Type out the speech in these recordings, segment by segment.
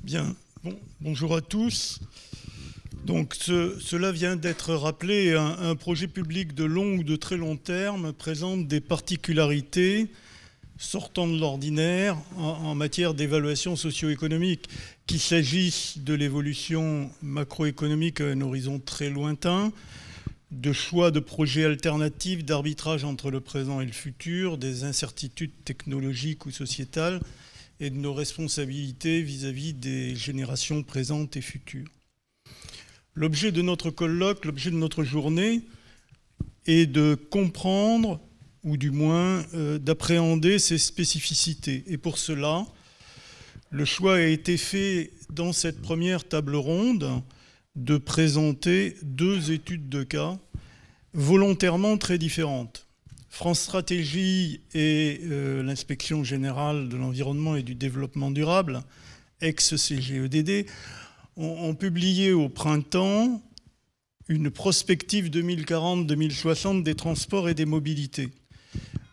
Bien, bonjour à tous. Donc, cela vient d'être rappelé, un projet public de long ou de très long terme présente des particularités sortant de l'ordinaire en matière d'évaluation socio-économique, qu'il s'agisse de l'évolution macroéconomique à un horizon très lointain, de choix de projets alternatifs, d'arbitrage entre le présent et le futur, des incertitudes technologiques ou sociétales, et de nos responsabilités vis-à-vis des générations présentes et futures. L'objet de notre colloque, l'objet de notre journée, est de comprendre, ou du moins d'appréhender ces spécificités. Et pour cela, le choix a été fait dans cette première table ronde de présenter deux études de cas volontairement très différentes. France Stratégie et l'Inspection générale de l'environnement et du développement durable, ex-CGEDD, ont publié au printemps une prospective 2040-2060 des transports et des mobilités.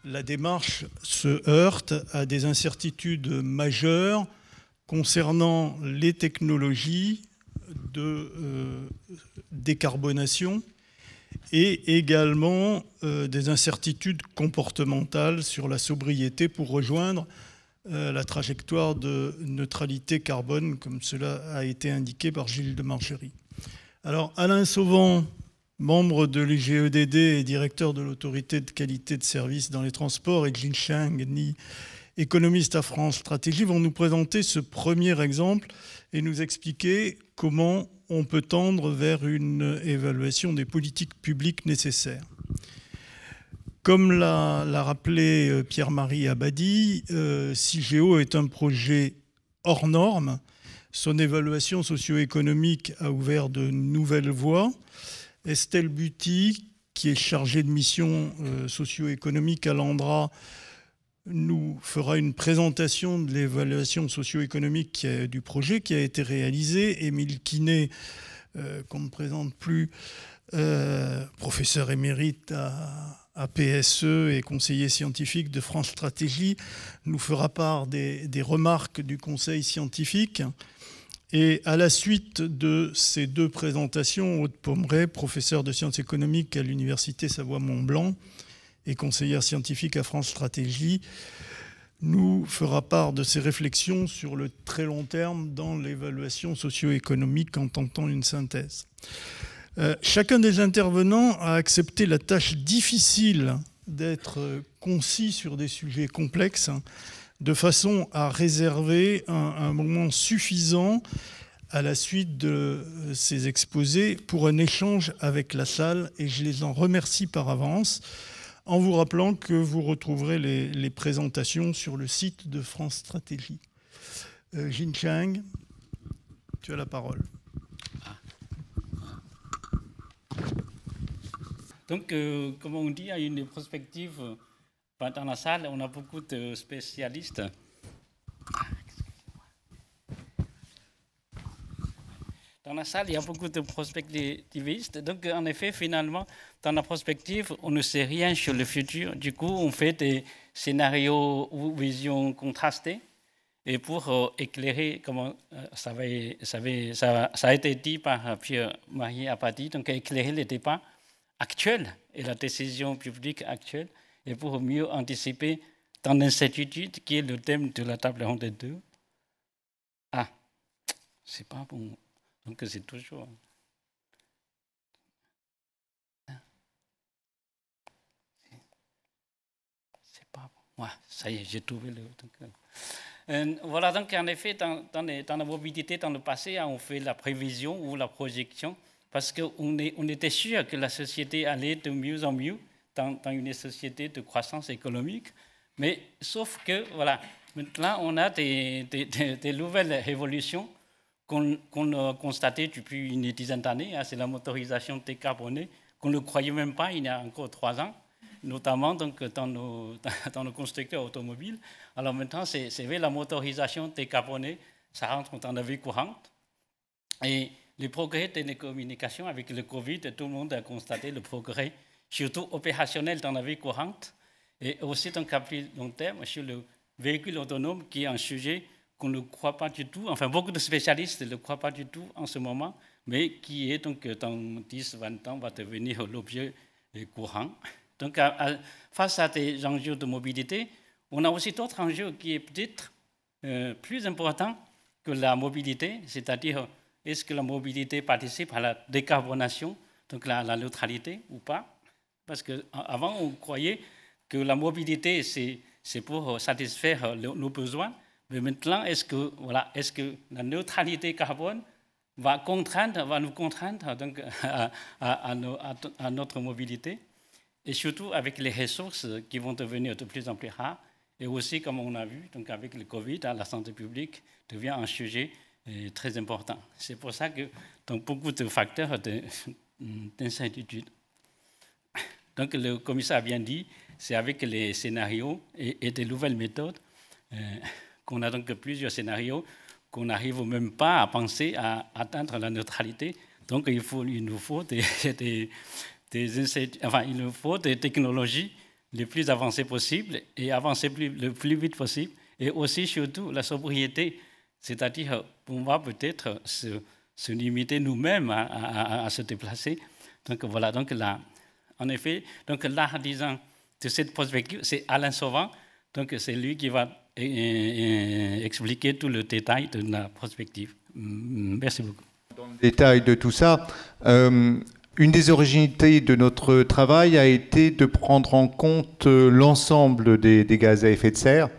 La démarche se heurte à des incertitudes majeures concernant les technologies de décarbonation et également des incertitudes comportementales sur la sobriété pour rejoindre la trajectoire de neutralité carbone, comme cela a été indiqué par Gilles de Margerie. Alors, Alain Sauvant, membre de l'IGEDD et directeur de l'autorité de qualité de service dans les transports, et Jincheng Ni, économiste à France Stratégie, vont nous présenter ce premier exemple et nous expliquer comment on peut tendre vers une évaluation des politiques publiques nécessaires. Comme l'a rappelé Pierre-Marie Abadi, Cigéo est un projet hors norme. Son évaluation socio-économique a ouvert de nouvelles voies. Estelle Buty, qui est chargée de mission socio-économique à l'ANDRA, nous fera une présentation de l'évaluation socio-économique du projet qui a été réalisé. Émile Quinet, qu'on ne présente plus, professeur émérite à PSE et conseiller scientifique de France Stratégie, nous fera part des remarques du conseil scientifique. Et à la suite de ces deux présentations, Aude Pommeret, professeure de sciences économiques à l'Université Savoie-Mont-Blanc et conseillère scientifique à France Stratégie, nous fera part de ses réflexions sur le très long terme dans l'évaluation socio-économique en tentant une synthèse. Chacun des intervenants a accepté la tâche difficile d'être concis sur des sujets complexes, de façon à réserver un moment suffisant à la suite de ces exposés pour un échange avec la salle, et je les en remercie par avance, en vous rappelant que vous retrouverez les présentations sur le site de France Stratégie. Jincheng, tu as la parole. Donc, comme on dit, il y a une perspective. Dans la salle, on a beaucoup de spécialistes. Dans la salle, il y a beaucoup de prospectivistes. Donc, en effet, finalement, dans la prospective, on ne sait rien sur le futur. Du coup, on fait des scénarios ou visions contrastées. Et pour éclairer, comment ça a été dit par Pierre-Marie Abadi, donc éclairer les débats actuels et la décision publique actuelle, et pour mieux anticiper dans l'incertitude, qui est le thème de la table ronde 2. Ah, c'est pas bon. Donc c'est toujours... C'est pas bon. Ouais, ça y est, j'ai trouvé le... voilà, donc en effet, dans la mobilité, dans le passé, on fait la prévision ou la projection, parce qu'on était sûr que la société allait de mieux en mieux dans une société de croissance économique. Mais sauf que, voilà, maintenant, on a des nouvelles évolutions qu'on a constatées depuis une dizaine d'années. C'est la motorisation décarbonée, qu'on ne croyait même pas il y a encore 3 ans, notamment donc, dans nos constructeurs automobiles. Alors maintenant, c'est vrai, la motorisation décarbonée, ça rentre dans la vie courante. Et les progrès de les communications avec le Covid, tout le monde a constaté le progrès, surtout opérationnel dans la vie courante, et aussi dans le plus long terme sur le véhicule autonome, qui est un sujet qu'on ne croit pas du tout, enfin beaucoup de spécialistes ne le croient pas du tout en ce moment, mais qui est donc dans 10-20 ans va devenir l'objet courant. Donc face à des enjeux de mobilité, on a aussi d'autres enjeux qui est peut-être plus importants que la mobilité, c'est-à-dire est-ce que la mobilité participe à la décarbonation, donc la neutralité ou pas? Parce qu'avant, on croyait que la mobilité, c'est pour satisfaire nos besoins. Mais maintenant, est-ce que la neutralité carbone va nous contraindre donc, à notre mobilité? Et surtout avec les ressources qui vont devenir de plus en plus rares. Et aussi, comme on a vu, donc avec le Covid, la santé publique devient un sujet très important. C'est pour ça que donc, beaucoup de facteurs d'incertitude. Donc le commissaire a bien dit, c'est avec les scénarios et des nouvelles méthodes qu'on a donc plusieurs scénarios qu'on n'arrive même pas à penser à atteindre la neutralité. Donc il nous faut il nous faut des technologies les plus avancées possibles et avancer le plus vite possible. Et aussi, surtout, la sobriété, c'est-à-dire on va peut-être se limiter nous-mêmes à se déplacer. Donc voilà, donc là, en effet, donc l'artisan de cette perspective, c'est Alain Sauvant. Donc c'est lui qui va expliquer tout le détail de la prospective. Merci beaucoup. Dans le détail de tout ça, une des originalités de notre travail a été de prendre en compte l'ensemble des gaz à effet de serre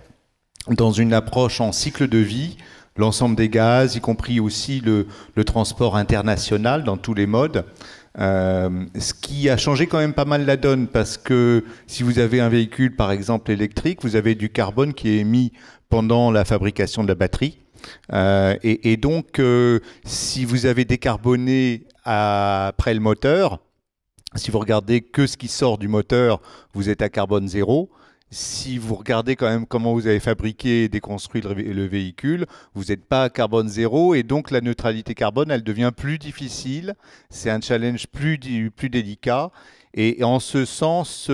dans une approche en cycle de vie, l'ensemble des gaz, y compris aussi le transport international dans tous les modes. Ce qui a changé quand même pas mal la donne, parce que si vous avez un véhicule par exemple électrique, vous avez du carbone qui est émis pendant la fabrication de la batterie. Et donc, si vous avez décarboné après le moteur, si vous regardez que ce qui sort du moteur, vous êtes à carbone zéro. Si vous regardez quand même comment vous avez fabriqué et déconstruit le véhicule, vous n'êtes pas à carbone zéro, et donc la neutralité carbone, elle devient plus difficile. C'est un challenge plus délicat. Et en ce sens,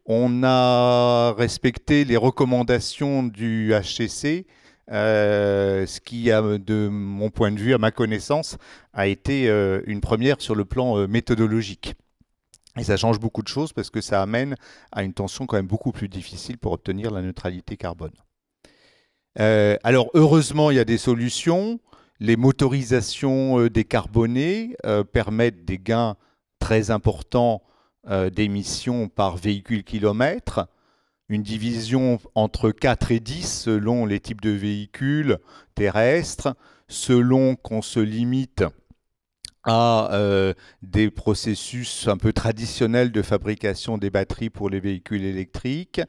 on a respecté les recommandations du HCC, ce qui, de mon point de vue, à ma connaissance, a été une première sur le plan méthodologique. Et ça change beaucoup de choses parce que ça amène à une tension quand même beaucoup plus difficile pour obtenir la neutralité carbone. Alors, heureusement, il y a des solutions. Les motorisations décarbonées permettent des gains très importants d'émissions par véhicule kilomètre. Une division entre 4 et 10 selon les types de véhicules terrestres, selon qu'on se limite à des processus un peu traditionnels de fabrication des batteries pour les véhicules électriques.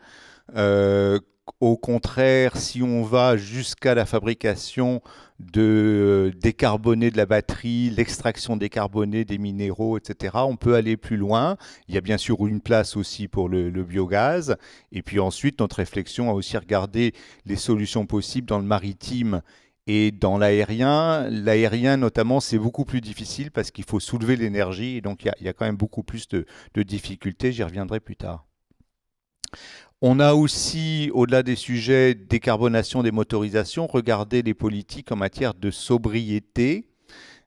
Au contraire, si on va jusqu'à la fabrication de décarboner de la batterie, l'extraction décarbonée des minéraux, etc., on peut aller plus loin. Il y a bien sûr une place aussi pour le biogaz. Et puis ensuite, notre réflexion a aussi regardé les solutions possibles dans le maritime et dans l'aérien. L'aérien, notamment, c'est beaucoup plus difficile parce qu'il faut soulever l'énergie. Et donc, il y a quand même beaucoup plus de difficultés. J'y reviendrai plus tard. On a aussi, au-delà des sujets décarbonation des motorisations, regardé les politiques en matière de sobriété,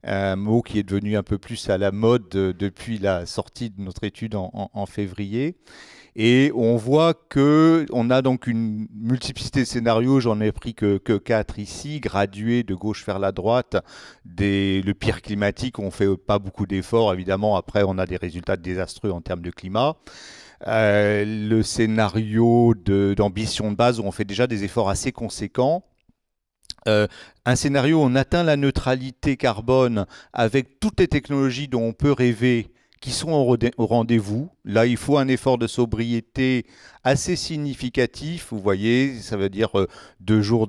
un mot qui est devenu un peu plus à la mode depuis la sortie de notre étude en février. Et on voit qu'on a donc une multiplicité de scénarios, j'en ai pris que 4 ici, gradués de gauche vers la droite. Le pire climatique, on ne fait pas beaucoup d'efforts, évidemment, après on a des résultats désastreux en termes de climat. Le scénario d'ambition de base où on fait déjà des efforts assez conséquents. Un scénario où on atteint la neutralité carbone avec toutes les technologies dont on peut rêver qui sont au rendez-vous. Là, il faut un effort de sobriété assez significatif. Vous voyez, ça veut dire 2 jours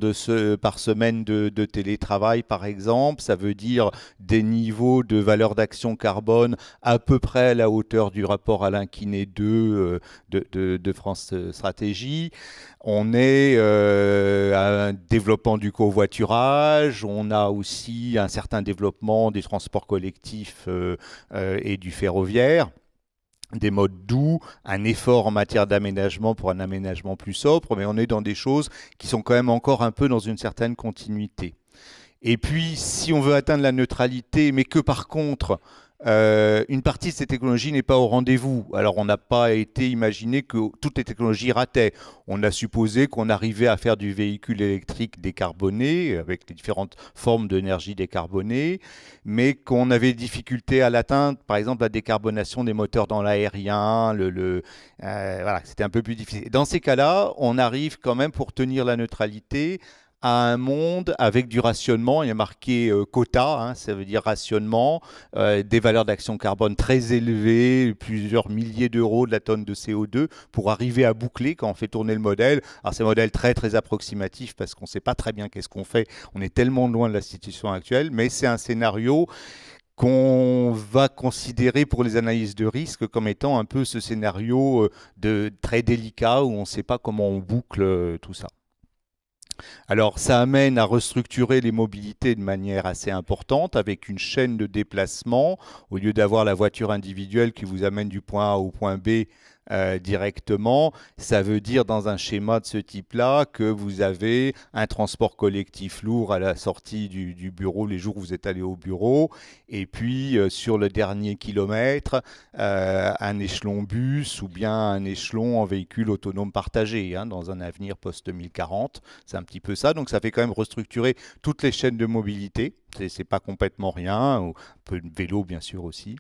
par semaine de télétravail, par exemple. Ça veut dire des niveaux de valeur d'action carbone à peu près à la hauteur du rapport Alain Quinet 2 de France Stratégie. On est à un développement du covoiturage. On a aussi un certain développement des transports collectifs et du ferroviaire. des modes doux, un effort en matière d'aménagement pour un aménagement plus sobre, mais on est dans des choses qui sont quand même encore un peu dans une certaine continuité. Et puis, si on veut atteindre la neutralité, mais que par contre, une partie de ces technologies n'est pas au rendez-vous. Alors, on n'a pas été imaginé que toutes les technologies rataient. On a supposé qu'on arrivait à faire du véhicule électrique décarboné, avec les différentes formes d'énergie décarbonée, mais qu'on avait des difficultés à l'atteindre, par exemple la décarbonation des moteurs dans l'aérien, voilà, c'était un peu plus difficile. Dans ces cas-là, on arrive quand même, pour tenir la neutralité, à un monde avec du rationnement. Il y a marqué quota, hein, ça veut dire rationnement, des valeurs d'action carbone très élevées, plusieurs milliers d'euros de la tonne de CO2 pour arriver à boucler quand on fait tourner le modèle. Alors c'est un modèle très très approximatif parce qu'on ne sait pas très bien qu'est-ce qu'on fait. On est tellement loin de la situation actuelle, mais c'est un scénario qu'on va considérer pour les analyses de risque comme étant un peu ce scénario très délicat où on ne sait pas comment on boucle tout ça. Alors, ça amène à restructurer les mobilités de manière assez importante avec une chaîne de déplacement. Au lieu d'avoir la voiture individuelle qui vous amène du point A au point B directement, ça veut dire dans un schéma de ce type-là que vous avez un transport collectif lourd à la sortie du bureau les jours où vous êtes allé au bureau, et puis sur le dernier kilomètre, un échelon bus ou bien un échelon en véhicule autonome partagé dans un avenir post-2040. C'est un petit peu ça, donc ça fait quand même restructurer toutes les chaînes de mobilité. C'est pas complètement rien, un peu de vélo bien sûr aussi.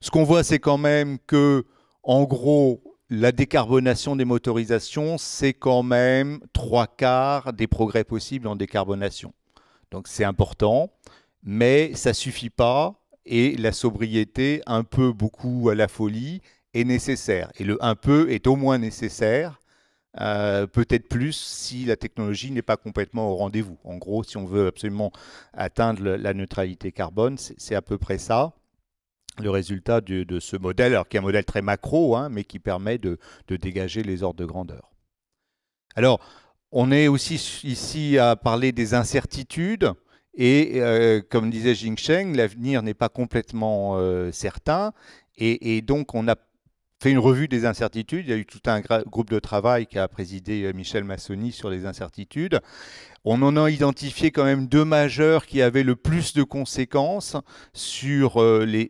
Ce qu'on voit, c'est quand même que en gros, la décarbonation des motorisations, c'est quand même 3/4 des progrès possibles en décarbonation. Donc c'est important, mais ça ne suffit pas et la sobriété, un peu, beaucoup à la folie, est nécessaire. Et le un peu est au moins nécessaire, peut-être plus si la technologie n'est pas complètement au rendez-vous. En gros, si on veut absolument atteindre la neutralité carbone, c'est à peu près ça. Le résultat de ce modèle, alors qui est un modèle très macro, mais qui permet de dégager les ordres de grandeur. Alors, on est aussi ici à parler des incertitudes, et comme disait Jingsheng, l'avenir n'est pas complètement certain, et donc on a fait une revue des incertitudes. Il y a eu tout un groupe de travail qu'a présidé Michel Massoni sur les incertitudes. On en a identifié quand même 2 majeures qui avaient le plus de conséquences,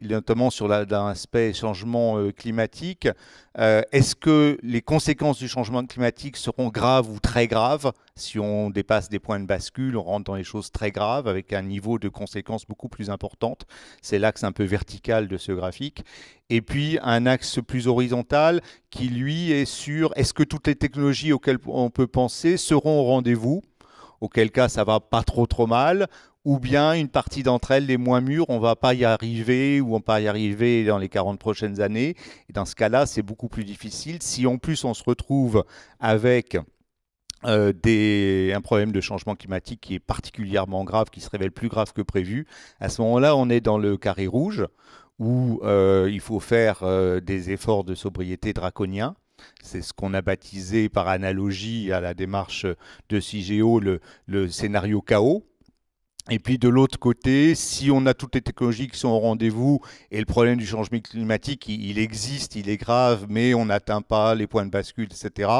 notamment sur l'aspect changement climatique. Est-ce que les conséquences du changement climatique seront graves ou très graves? Si on dépasse des points de bascule, on rentre dans les choses très graves avec un niveau de conséquences beaucoup plus importante. C'est l'axe un peu vertical de ce graphique. Et puis un axe plus horizontal qui, lui, est sur est-ce que toutes les technologies auxquelles on peut penser seront au rendez-vous? Auquel cas ça va pas trop mal, ou bien une partie d'entre elles, les moins mûres, on va pas y arriver, ou on va pas y arriver dans les 40 prochaines années. Et dans ce cas-là, c'est beaucoup plus difficile. Si en plus on se retrouve avec un problème de changement climatique qui est particulièrement grave, qui se révèle plus grave que prévu, à ce moment-là, on est dans le carré rouge, où il faut faire des efforts de sobriété draconiens. C'est ce qu'on a baptisé par analogie à la démarche de CIGEO le scénario chaos. Et puis de l'autre côté, si on a toutes les technologies qui sont au rendez-vous et le problème du changement climatique, il existe, il est grave, mais on n'atteint pas les points de bascule, etc.,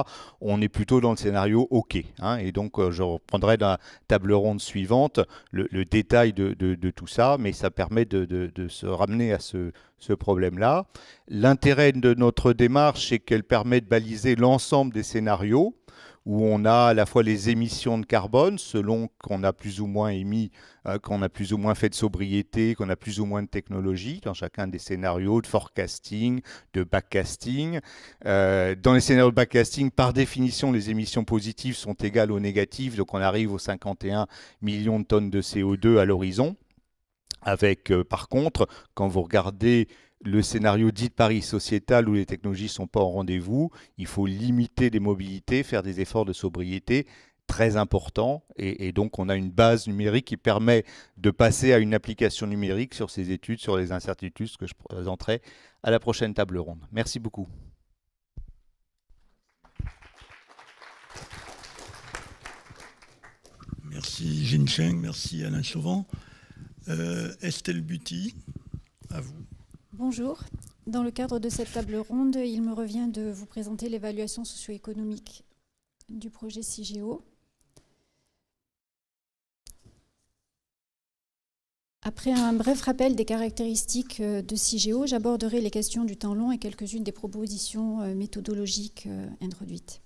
on est plutôt dans le scénario OK. Et donc, je reprendrai dans la table ronde suivante le détail de tout ça, mais ça permet de se ramener à ce problème-là. L'intérêt de notre démarche, c'est qu'elle permet de baliser l'ensemble des scénarios, où on a à la fois les émissions de carbone, selon qu'on a plus ou moins émis, qu'on a plus ou moins fait de sobriété, qu'on a plus ou moins de technologie, dans chacun des scénarios de forecasting, de backcasting. Dans les scénarios de backcasting, par définition, les émissions positives sont égales aux négatives, donc on arrive aux 51 millions de tonnes de CO2 à l'horizon. Avec, par contre, quand vous regardez le scénario dit de Paris sociétal où les technologies ne sont pas au rendez-vous, il faut limiter les mobilités, faire des efforts de sobriété très importants. Et donc, on a une base numérique qui permet de passer à une application numérique sur ces études, sur les incertitudes, ce que je présenterai à la prochaine table ronde. Merci beaucoup. Merci Jingsheng, merci Alain Chauvin. Estelle Buty, à vous. Bonjour. Dans le cadre de cette table ronde, il me revient de vous présenter l'évaluation socio-économique du projet CIGEO. Après un bref rappel des caractéristiques de CIGEO, j'aborderai les questions du temps long et quelques-unes des propositions méthodologiques introduites.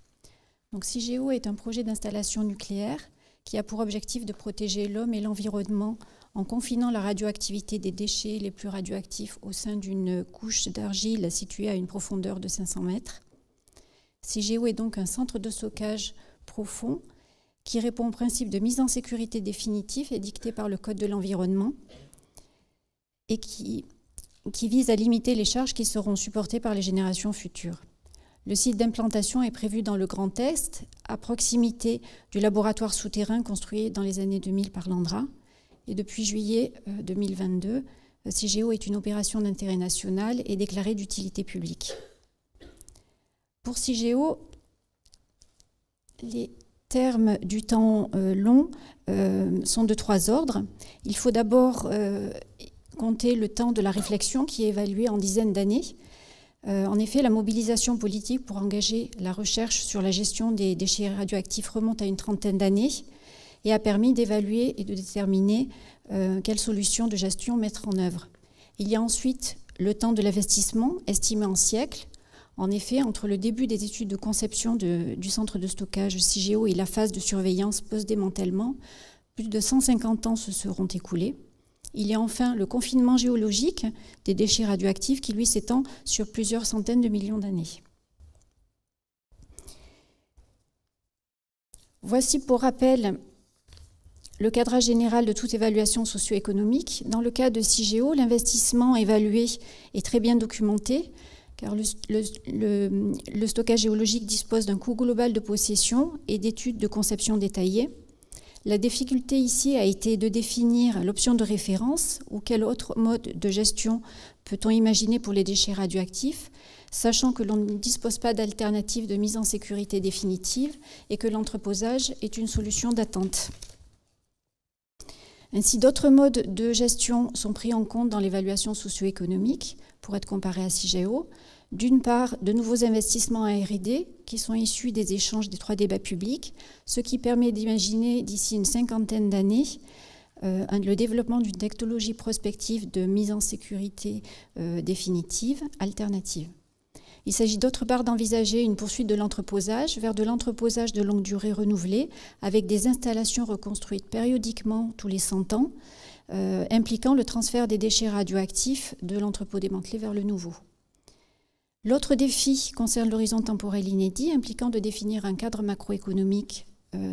Donc, CIGEO est un projet d'installation nucléaire qui a pour objectif de protéger l'homme et l'environnement en confinant la radioactivité des déchets les plus radioactifs au sein d'une couche d'argile située à une profondeur de 500 mètres. CIGEO est donc un centre de stockage profond qui répond au principe de mise en sécurité définitif édicté par le Code de l'environnement et qui vise à limiter les charges qui seront supportées par les générations futures. Le site d'implantation est prévu dans le Grand Est, à proximité du laboratoire souterrain construit dans les années 2000 par l'ANDRA. Et depuis juillet 2022, CIGEO est une opération d'intérêt national et déclarée d'utilité publique. Pour CIGEO, les termes du temps long sont de 3 ordres. Il faut d'abord compter le temps de la réflexion qui est évalué en dizaines d'années. En effet, la mobilisation politique pour engager la recherche sur la gestion des déchets radioactifs remonte à une trentaine d'années et a permis d'évaluer et de déterminer quelles solutions de gestion mettre en œuvre. Il y a ensuite le temps de l'investissement, estimé en siècles. En effet, entre le début des études de conception du centre de stockage CIGEO et la phase de surveillance post-démantèlement, plus de 150 ans se seront écoulés. Il y a enfin le confinement géologique des déchets radioactifs qui, lui, s'étend sur plusieurs centaines de millions d'années. Voici pour rappel le cadrage général de toute évaluation socio-économique. Dans le cas de CIGEO, l'investissement évalué est très bien documenté, car le stockage géologique dispose d'un coût global de possession et d'études de conception détaillées. La difficulté ici a été de définir l'option de référence ou quel autre mode de gestion peut-on imaginer pour les déchets radioactifs, sachant que l'on ne dispose pas d'alternative de mise en sécurité définitive et que l'entreposage est une solution d'attente. Ainsi, d'autres modes de gestion sont pris en compte dans l'évaluation socio-économique pour être comparés à CIGEO. D'une part, de nouveaux investissements en R&D qui sont issus des échanges des 3 débats publics, ce qui permet d'imaginer d'ici une cinquantaine d'années le développement d'une technologie prospective de mise en sécurité définitive alternative. Il s'agit d'autre part d'envisager une poursuite de l'entreposage vers de l'entreposage de longue durée renouvelé avec des installations reconstruites périodiquement tous les 100 ans, impliquant le transfert des déchets radioactifs de l'entrepôt démantelé vers le nouveau. L'autre défi concerne l'horizon temporel inédit, impliquant de définir un cadre macroéconomique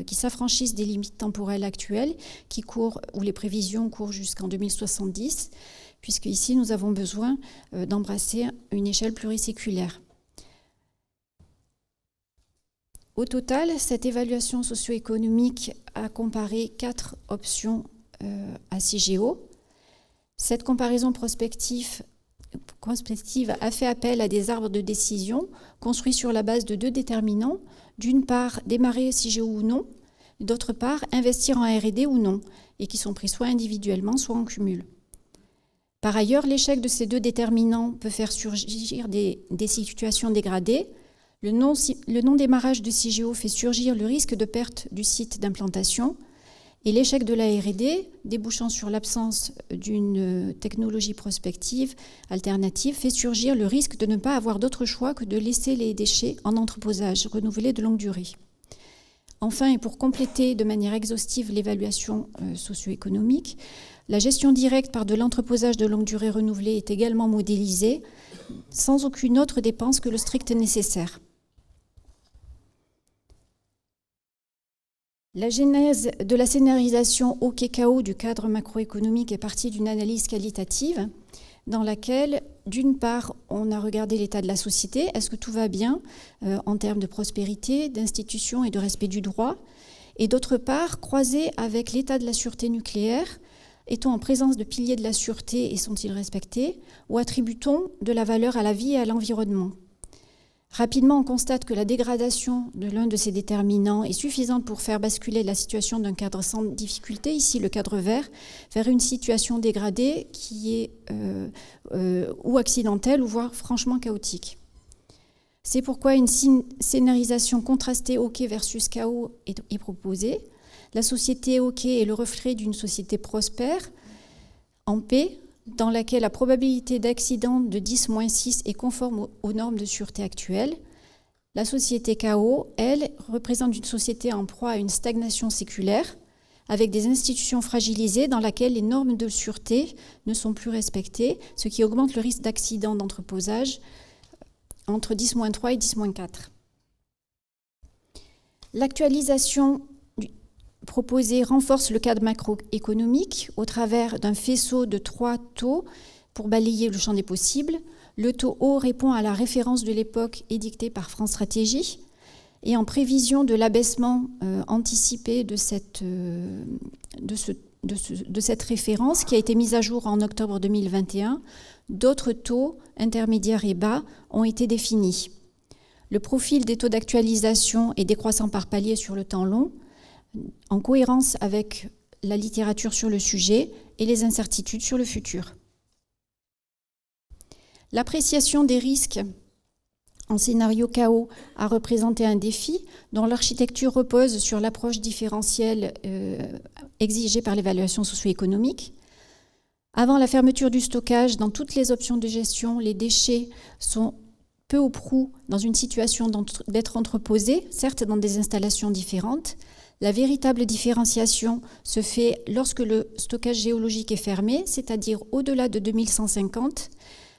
qui s'affranchisse des limites temporelles actuelles, où les prévisions courent jusqu'en 2070, puisque ici nous avons besoin d'embrasser une échelle pluriséculaire. Au total, cette évaluation socio-économique a comparé 4 options à CIGEO. Cette comparaison prospective a fait appel à des arbres de décision construits sur la base de 2 déterminants. D'une part, démarrer CIGEO ou non, d'autre part, investir en R&D ou non, et qui sont pris soit individuellement, soit en cumul. Par ailleurs, l'échec de ces 2 déterminants peut faire surgir des situations dégradées. Le non-démarrage de CIGEO fait surgir le risque de perte du site d'implantation. Et l'échec de la R&D, débouchant sur l'absence d'une technologie prospective alternative, fait surgir le risque de ne pas avoir d'autre choix que de laisser les déchets en entreposage renouvelé de longue durée. Enfin, et pour compléter de manière exhaustive l'évaluation socio-économique, la gestion directe par de l'entreposage de longue durée renouvelé est également modélisée sans aucune autre dépense que le strict nécessaire. La genèse de la scénarisation OK-KO du cadre macroéconomique est partie d'une analyse qualitative dans laquelle, d'une part, on a regardé l'état de la société, est-ce que tout va bien en termes de prospérité, d'institutions et de respect du droit, et d'autre part, croisé avec l'état de la sûreté nucléaire, est-on en présence de piliers de la sûreté et sont-ils respectés, ou attribue-t-on de la valeur à la vie et à l'environnement ? Rapidement, on constate que la dégradation de l'un de ces déterminants est suffisante pour faire basculer la situation d'un cadre sans difficulté, ici le cadre vert, vers une situation dégradée qui est ou accidentelle ou voire franchement chaotique. C'est pourquoi une scénarisation contrastée OK versus chaos est proposée. La société OK est le reflet d'une société prospère, en paix, dans laquelle la probabilité d'accident de 10-6 est conforme aux normes de sûreté actuelles. La société chaos, elle, représente une société en proie à une stagnation séculaire, avec des institutions fragilisées dans laquelle les normes de sûreté ne sont plus respectées, ce qui augmente le risque d'accident d'entreposage entre 10-3 et 10-4. L'actualisation proposée renforce le cadre macroéconomique au travers d'un faisceau de 3 taux pour balayer le champ des possibles. Le taux haut répond à la référence de l'époque édictée par France Stratégie et en prévision de l'abaissement anticipé de cette référence qui a été mise à jour en octobre 2021, d'autres taux intermédiaires et bas ont été définis. Le profil des taux d'actualisation est décroissant par palier sur le temps long, en cohérence avec la littérature sur le sujet et les incertitudes sur le futur. L'appréciation des risques en scénario chaos a représenté un défi dont l'architecture repose sur l'approche différentielle exigée par l'évaluation socio-économique. Avant la fermeture du stockage, dans toutes les options de gestion, les déchets sont peu ou prou dans une situation d'être entreposés, certes dans des installations différentes. La véritable différenciation se fait lorsque le stockage géologique est fermé, c'est-à-dire au-delà de 2150,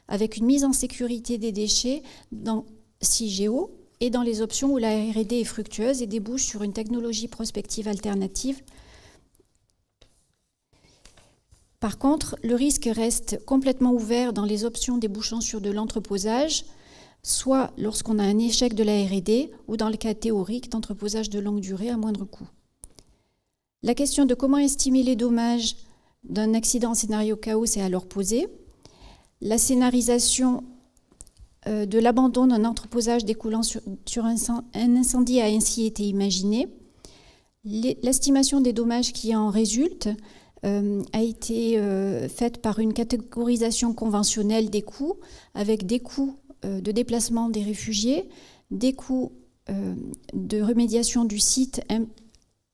avec une mise en sécurité des déchets dans CIGEO et dans les options où la R&D est fructueuse et débouche sur une technologie prospective alternative. Par contre, le risque reste complètement ouvert dans les options débouchant sur de l'entreposage, soit lorsqu'on a un échec de la R&D ou dans le cas théorique d'entreposage de longue durée à moindre coût. La question de comment estimer les dommages d'un accident en scénario chaos est alors posée. La scénarisation de l'abandon d'un entreposage découlant sur un incendie a ainsi été imaginée. L'estimation des dommages qui en résultent a été faite par une catégorisation conventionnelle des coûts, avec des coûts de déplacement des réfugiés, des coûts de remédiation du site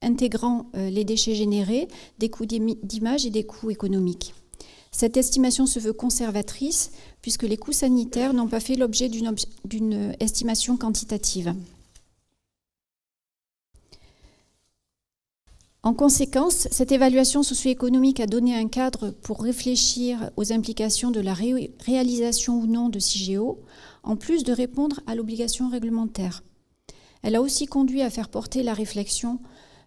intégrant les déchets générés, des coûts d'image et des coûts économiques. Cette estimation se veut conservatrice puisque les coûts sanitaires n'ont pas fait l'objet d'une estimation quantitative. En conséquence, cette évaluation socio-économique a donné un cadre pour réfléchir aux implications de la réalisation ou non de CIGEO, en plus de répondre à l'obligation réglementaire. Elle a aussi conduit à faire porter la réflexion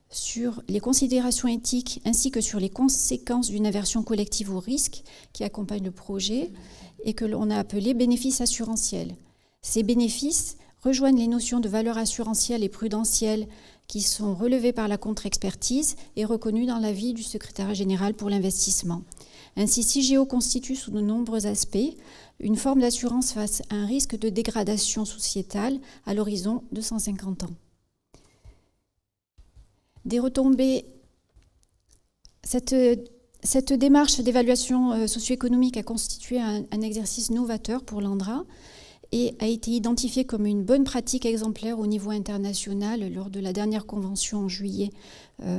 sur les considérations éthiques ainsi que sur les conséquences d'une aversion collective au risque qui accompagne le projet et que l'on a appelé bénéfices assurantiels. Ces bénéfices rejoignent les notions de valeur assurantielle et prudentielle qui sont relevées par la contre-expertise et reconnues dans l'avis du secrétariat général pour l'investissement. Ainsi, CIGEO constitue sous de nombreux aspects une forme d'assurance face à un risque de dégradation sociétale à l'horizon de 150 ans. Des retombées. Cette démarche d'évaluation socio-économique a constitué un exercice novateur pour l'ANDRA et a été identifiée comme une bonne pratique exemplaire au niveau international lors de la dernière convention en juillet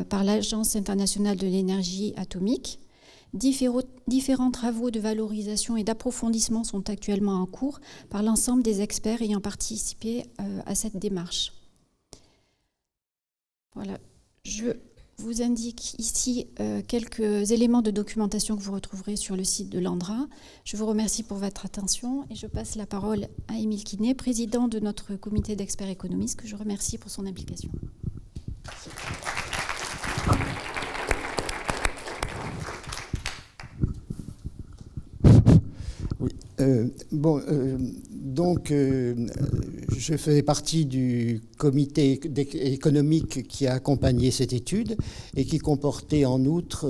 par l'Agence internationale de l'énergie atomique. Différents travaux de valorisation et d'approfondissement sont actuellement en cours par l'ensemble des experts ayant participé à cette démarche. Voilà. Je vous indique ici quelques éléments de documentation que vous retrouverez sur le site de l'ANDRA. Je vous remercie pour votre attention et je passe la parole à Émile Quinet, président de notre comité d'experts économistes, que je remercie pour son implication. Oui. Donc, je fais partie du comité économique qui a accompagné cette étude et qui comportait en outre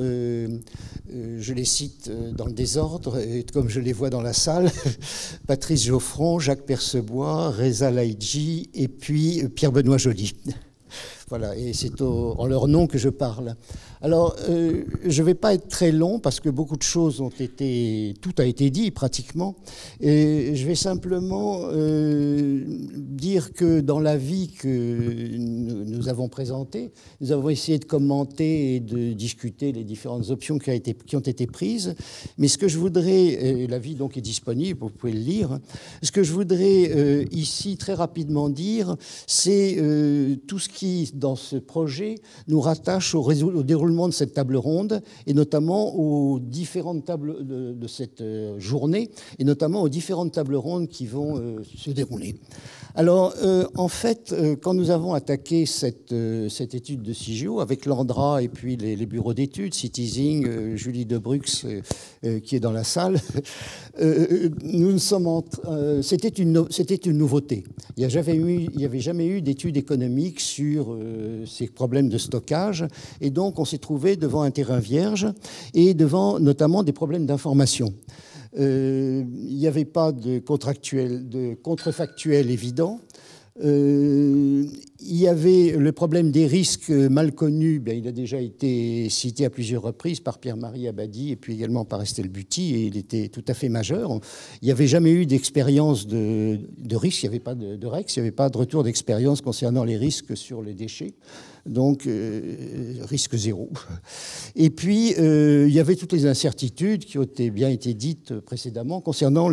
je les cite dans le désordre, et comme je les vois dans la salle, Patrice Geoffron, Jacques Percebois, Reza Laïdji et puis Pierre-Benoît Joly. Voilà, et c'est en leur nom que je parle. Alors, je ne vais pas être très long parce que beaucoup de choses tout a été dit pratiquement. Et je vais simplement dire que dans l'avis que nous avons présenté, nous avons essayé de commenter et de discuter les différentes options qui ont été prises. Mais ce que je voudrais, et l'avis donc est disponible, vous pouvez le lire, ce que je voudrais ici très rapidement dire, c'est tout ce qui, dans ce projet, nous rattache au déroulement de cette table ronde et notamment aux différentes tables de cette journée et notamment aux différentes tables rondes qui vont se dérouler. Alors, en fait, quand nous avons attaqué cette étude de CIGEO avec l'ANDRA et puis les bureaux d'études, Citizing, Julie Debrux qui est dans la salle, c'était une nouveauté. Il n'y avait jamais eu d'études économiques sur ces problèmes de stockage et donc on s'est trouvé devant un terrain vierge et devant notamment des problèmes d'information. Il n'y avait pas de contrefactuel évident. Il y avait le problème des risques mal connus. Bien, il a déjà été cité à plusieurs reprises par Pierre-Marie Abadie et puis également par Estelle Buty, et il était tout à fait majeur. Il n'y avait jamais eu d'expérience de risque, il n'y avait pas de REX, il n'y avait pas de retour d'expérience concernant les risques sur les déchets. Donc, risque zéro. Et puis, il y avait toutes les incertitudes qui ont bien été dites précédemment concernant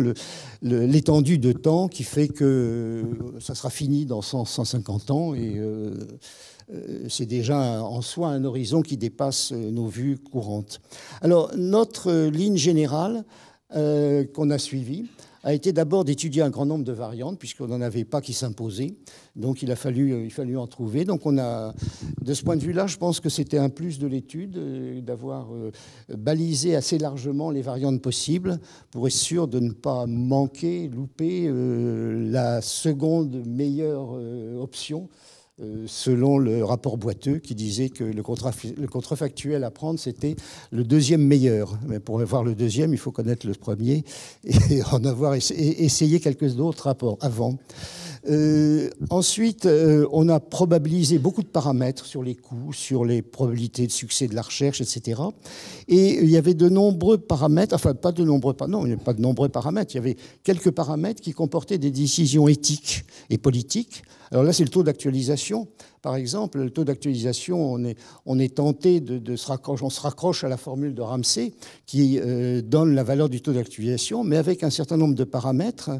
l'étendue de temps qui fait que ça sera fini dans 150 ans et c'est déjà en soi un horizon qui dépasse nos vues courantes. Alors, notre ligne générale qu'on a suivie a été d'abord d'étudier un grand nombre de variantes, puisqu'on n'en avait pas qui s'imposaient. Donc il fallu en trouver. Donc de ce point de vue-là, je pense que c'était un plus de l'étude, d'avoir balisé assez largement les variantes possibles pour être sûr de ne pas louper la seconde meilleure option, selon le rapport Boiteux qui disait que le contrefactuel à prendre, c'était le deuxième meilleur. Mais pour avoir le deuxième, il faut connaître le premier et en avoir essayé quelques autres rapports avant. Ensuite, on a probabilisé beaucoup de paramètres sur les coûts, sur les probabilités de succès de la recherche, etc. Et il y avait de nombreux paramètres, enfin pas de nombreux, non, il n'y avait pas de nombreux paramètres, il y avait quelques paramètres qui comportaient des décisions éthiques et politiques. Alors là, c'est le taux d'actualisation. Par exemple, le taux d'actualisation, on est tenté on se raccroche à la formule de Ramsey qui donne la valeur du taux d'actualisation, mais avec un certain nombre de paramètres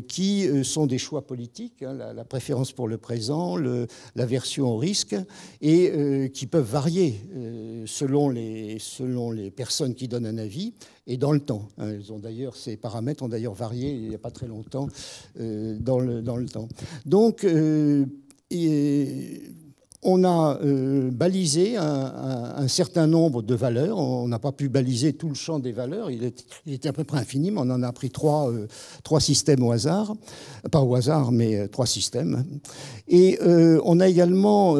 qui sont des choix politiques, hein, la préférence pour le présent, l'aversion au risque, et qui peuvent varier selon les personnes qui donnent un avis et dans le temps. Ces paramètres ont d'ailleurs varié il n'y a pas très longtemps dans le temps. Donc, on a balisé un certain nombre de valeurs. On n'a pas pu baliser tout le champ des valeurs. Il était à peu près infini, mais on en a pris trois systèmes au hasard. Pas au hasard, mais trois systèmes. Et on a également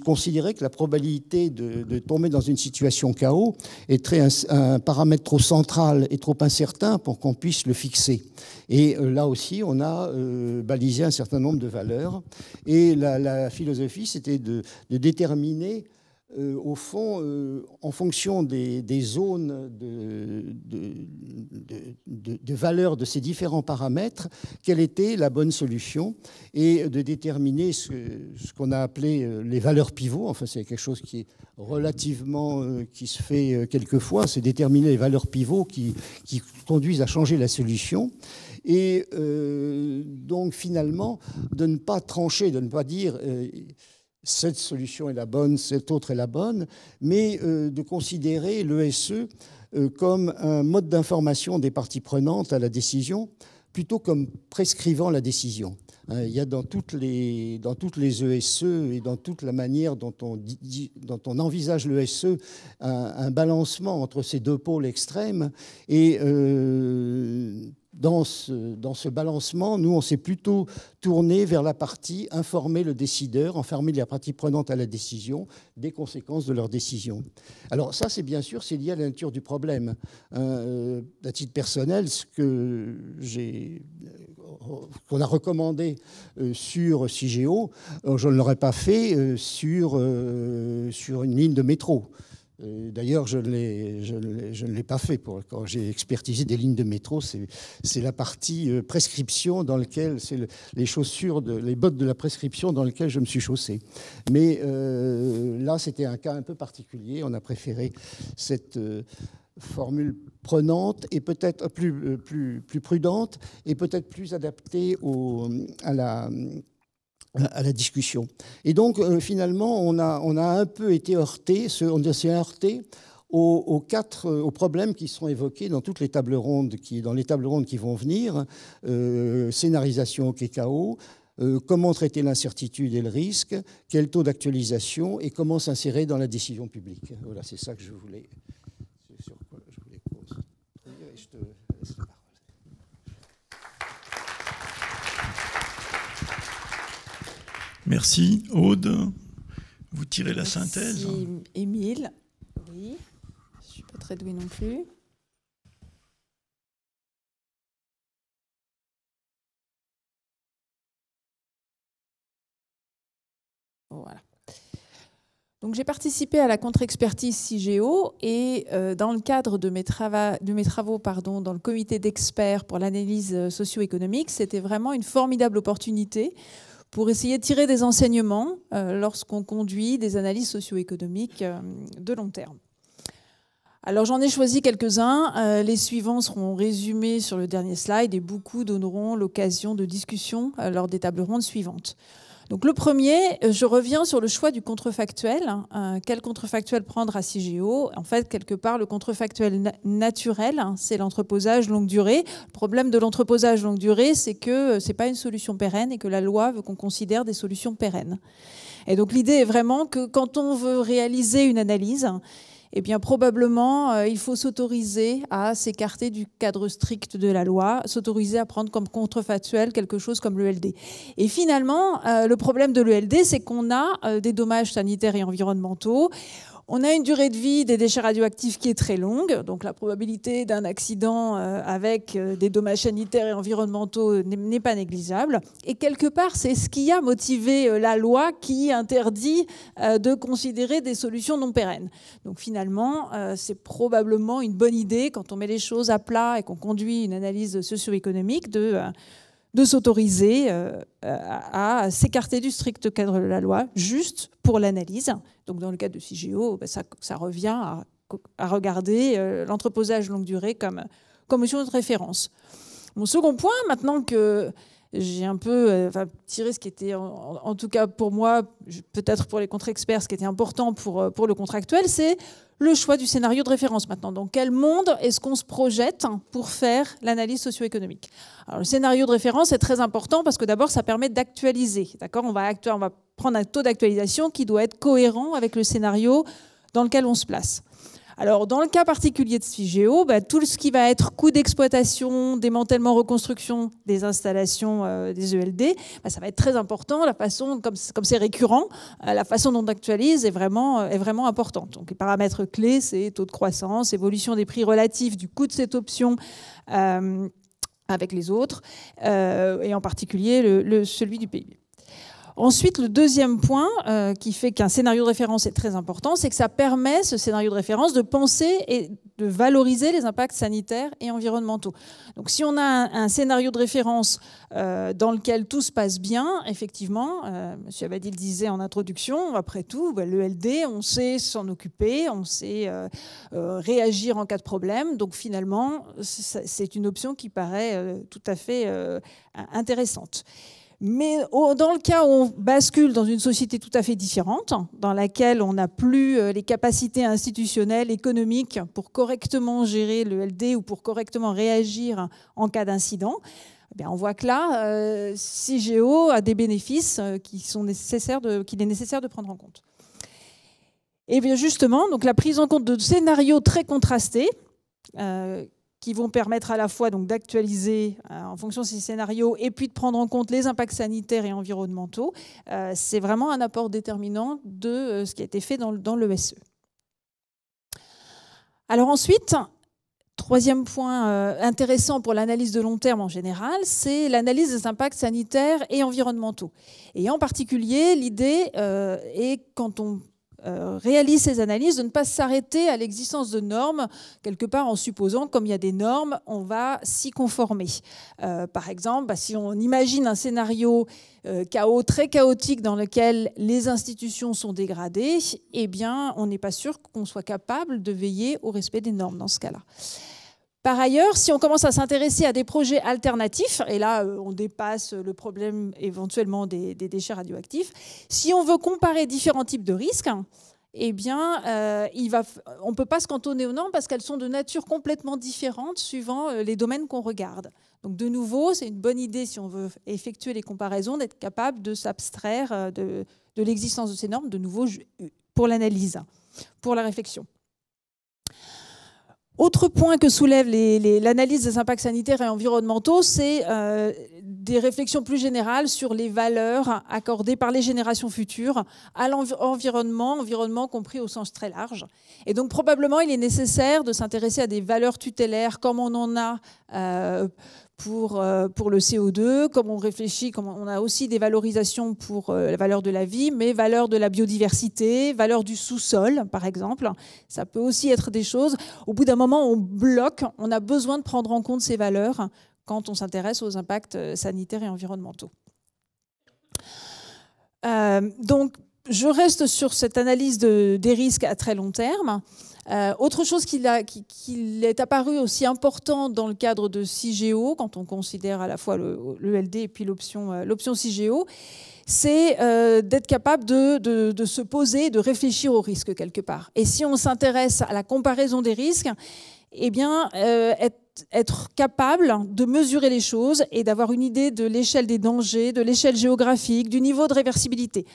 considéré que la probabilité de tomber dans une situation chaos est un paramètre trop central et trop incertain pour qu'on puisse le fixer. Et là aussi, on a balisé un certain nombre de valeurs. Et la philosophie, c'était de déterminer, au fond, en fonction des zones de valeur de ces différents paramètres, quelle était la bonne solution, et de déterminer ce qu'on a appelé les valeurs pivots. Enfin, c'est quelque chose qui est relativement, qui se fait quelquefois, c'est déterminer les valeurs pivots qui conduisent à changer la solution. Et donc, finalement, de ne pas trancher, de ne pas dire cette solution est la bonne, cette autre est la bonne, mais de considérer l'ESE comme un mode d'information des parties prenantes à la décision, plutôt comme prescrivant la décision. Il y a dans toutes les ESE et dans toute la manière dont on envisage l'ESE un balancement entre ces deux pôles extrêmes et dans ce balancement, nous, on s'est plutôt tourné vers la partie informer le décideur, informer la partie prenante à la décision des conséquences de leur décision. Alors ça, c'est bien sûr, c'est lié à la nature du problème. À titre personnel, ce qu'on a recommandé sur CIGEO, je ne l'aurais pas fait sur une ligne de métro. D'ailleurs, je ne l'ai pas fait. Quand j'ai expertisé des lignes de métro, c'est la partie prescription dans laquelle, c'est les chaussures, les bottes de la prescription dans lesquelles je me suis chaussé. Mais là, c'était un cas un peu particulier. On a préféré cette formule prenante et peut-être plus prudente et peut-être plus adaptée à la discussion. Et donc, finalement, on a un peu été heurté, on s'est heurté aux problèmes qui sont évoqués dans toutes les tables rondes, dans les tables rondes qui vont venir, scénarisation au KKO, comment traiter l'incertitude et le risque, quel taux d'actualisation et comment s'insérer dans la décision publique. Voilà, c'est ça que je voulais, sur quoi je voulais poser. Et je te laisse la parole. Merci. Aude, vous tirez la synthèse. Merci Émile. Oui, je ne suis pas très douée non plus. Voilà. Donc, j'ai participé à la contre-expertise CIGEO et dans le cadre de mes travaux dans le comité d'experts pour l'analyse socio-économique, c'était vraiment une formidable opportunité pour essayer de tirer des enseignements lorsqu'on conduit des analyses socio-économiques de long terme. Alors j'en ai choisi quelques-uns. Les suivants seront résumés sur le dernier slide et beaucoup donneront l'occasion de discussion lors des tables rondes suivantes. Donc le premier, je reviens sur le choix du contrefactuel. Quel contrefactuel prendre à CIGEO? En fait, quelque part, le contrefactuel naturel, c'est l'entreposage longue durée. Le problème de l'entreposage longue durée, c'est que ce n'est pas une solution pérenne et que la loi veut qu'on considère des solutions pérennes. Et donc l'idée est vraiment que quand on veut réaliser une analyse, eh bien, probablement, il faut s'autoriser à s'écarter du cadre strict de la loi, s'autoriser à prendre comme contrefactuel quelque chose comme l'ELD. Et finalement, le problème de l'ELD, c'est qu'on a des dommages sanitaires et environnementaux. On a une durée de vie des déchets radioactifs qui est très longue, donc la probabilité d'un accident avec des dommages sanitaires et environnementaux n'est pas négligeable. Et quelque part, c'est ce qui a motivé la loi qui interdit de considérer des solutions non pérennes. Donc finalement, c'est probablement une bonne idée, quand on met les choses à plat et qu'on conduit une analyse socio-économique, de s'autoriser à s'écarter du strict cadre de la loi, juste pour l'analyse. Donc dans le cas de CIGEO, ça revient à regarder l'entreposage longue durée comme option de référence. Mon second point, maintenant que j'ai un peu tiré ce qui était, en tout cas pour moi, peut-être pour les contre-experts, ce qui était important pour le contractuel, c'est le choix du scénario de référence maintenant. Dans quel monde est-ce qu'on se projette pour faire l'analyse socio-économique? Alors, le scénario de référence est très important parce que d'abord, ça permet d'actualiser. D'accord ? On va prendre un taux d'actualisation qui doit être cohérent avec le scénario dans lequel on se place. Alors, dans le cas particulier de CIGEO, tout ce qui va être coût d'exploitation, démantèlement, reconstruction des installations des ELD, ça va être très important. La façon, comme c'est récurrent, la façon dont on actualise est vraiment importante. Donc, les paramètres clés, c'est taux de croissance, évolution des prix relatifs du coût de cette option avec les autres, et en particulier celui du PIB. Ensuite, le deuxième point qui fait qu'un scénario de référence est très important, c'est que ça permet, ce scénario de référence, de penser et de valoriser les impacts sanitaires et environnementaux. Donc si on a un scénario de référence dans lequel tout se passe bien, effectivement, M. Abadie le disait en introduction, après tout, l'ELD, on sait s'en occuper, on sait réagir en cas de problème. Donc finalement, c'est une option qui paraît tout à fait intéressante. Mais dans le cas où on bascule dans une société tout à fait différente, dans laquelle on n'a plus les capacités institutionnelles, économiques pour correctement gérer le LD ou pour correctement réagir en cas d'incident, on voit que là, CIGEO a des bénéfices qu'il est nécessaire de prendre en compte. Et bien justement, donc la prise en compte de scénarios très contrastés, qui vont permettre à la fois d'actualiser en fonction de ces scénarios et puis de prendre en compte les impacts sanitaires et environnementaux. C'est vraiment un apport déterminant de ce qui a été fait dans l'ESE. Alors ensuite, troisième point intéressant pour l'analyse de long terme en général, c'est l'analyse des impacts sanitaires et environnementaux. Et en particulier, l'idée est, quand on réalise ces analyses, de ne pas s'arrêter à l'existence de normes, quelque part en supposant, comme il y a des normes, on va s'y conformer. Par exemple, si on imagine un scénario très chaotique dans lequel les institutions sont dégradées, eh bien, on n'est pas sûr qu'on soit capable de veiller au respect des normes dans ce cas-là. Par ailleurs, si on commence à s'intéresser à des projets alternatifs, et là on dépasse le problème éventuellement des déchets radioactifs, si on veut comparer différents types de risques, eh bien, on ne peut pas se cantonner aux normes parce qu'elles sont de nature complètement différente suivant les domaines qu'on regarde. Donc de nouveau, c'est une bonne idée, si on veut effectuer les comparaisons, d'être capable de s'abstraire de l'existence de ces normes, de nouveau pour l'analyse, pour la réflexion. Autre point que soulève l'analyse des impacts sanitaires et environnementaux, c'est des réflexions plus générales sur les valeurs accordées par les générations futures à l'environnement compris au sens très large. Et donc probablement il est nécessaire de s'intéresser à des valeurs tutélaires comme on en a pour le CO2, comme on réfléchit, comme on a aussi des valorisations pour la valeur de la vie, mais valeur de la biodiversité, valeur du sous-sol, par exemple. Ça peut aussi être des choses. Au bout d'un moment, on bloque, on a besoin de prendre en compte ces valeurs quand on s'intéresse aux impacts sanitaires et environnementaux. Donc, je reste sur cette analyse des risques à très long terme. Autre chose qui est apparu aussi important dans le cadre de CIGEO, quand on considère à la fois le LD et puis l'option CIGEO, c'est d'être capable de se poser, de réfléchir aux risques quelque part. Et si on s'intéresse à la comparaison des risques, eh bien, être capable de mesurer les choses et d'avoir une idée de l'échelle des dangers, de l'échelle géographique, du niveau de réversibilité.